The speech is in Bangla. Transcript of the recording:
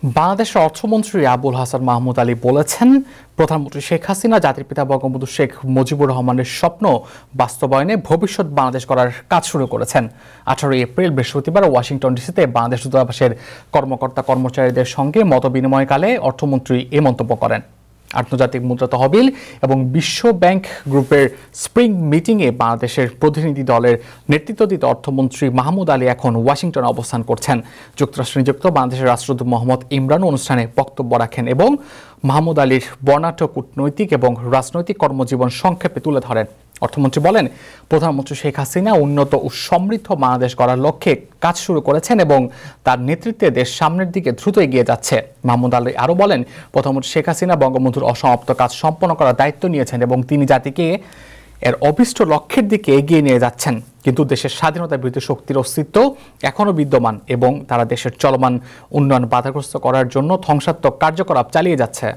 বাংলাদেশের অর্থমন্ত্রী আবুল হাসান মাহমুদ আলী বলেছেন, প্রধানমন্ত্রী শেখ হাসিনা জাতির পিতা বঙ্গবন্ধু শেখ মুজিবুর রহমানের স্বপ্ন বাস্তবায়নে ভবিষ্যৎ বাংলাদেশ করার কাজ শুরু করেছেন। 18 এপ্রিল বৃহস্পতিবার ওয়াশিংটন ডিসিতে বাংলাদেশ দূতাবাসের কর্মকর্তা কর্মচারীদের সঙ্গে মতবিনিময়কালে অর্থমন্ত্রী এ মন্তব্য করেন। আন্তর্জাতিক মুদ্রা তহবিল এবং বিশ্ব ব্যাংক গ্রুপের স্প্রিং মিটিংয়ে বাংলাদেশের প্রতিনিধি দলের নেতৃত্ব দিতে অর্থমন্ত্রী মাহমুদ আলী এখন ওয়াশিংটনে অবস্থান করছেন। যুক্তরাষ্ট্রে নিযুক্ত বাংলাদেশের রাষ্ট্রদূত মোহাম্মদ ইমরান অনুষ্ঠানে বক্তব্য রাখেন এবং মাহমুদ আলীর বর্ণাঢ্য কূটনৈতিক এবং রাজনৈতিক কর্মজীবন সংক্ষেপে তুলে ধরেন। অর্থমন্ত্রী বলেন, প্রধানমন্ত্রী শেখ হাসিনা উন্নত ও সমৃদ্ধ বাংলাদেশ গড়ার লক্ষ্যে কাজ শুরু করেছেন এবং তার নেতৃত্বে দেশ সামনের দিকে দ্রুত এগিয়ে যাচ্ছে। মাহমুদ আলী আরও বলেন, প্রধানমন্ত্রী শেখ হাসিনা বঙ্গবন্ধুর অসমাপ্ত কাজ সম্পন্ন করার দায়িত্ব নিয়েছেন এবং তিনি জাতিকে এর অভীষ্ট লক্ষ্যের দিকে এগিয়ে নিয়ে যাচ্ছেন। কিন্তু দেশের স্বাধীনতা বিরোধী শক্তির অস্তিত্ব এখনও বিদ্যমান এবং তারা দেশের চলমান উন্নয়ন বাধাগ্রস্ত করার জন্য ধ্বংসাত্মক কার্যকলাপ চালিয়ে যাচ্ছে।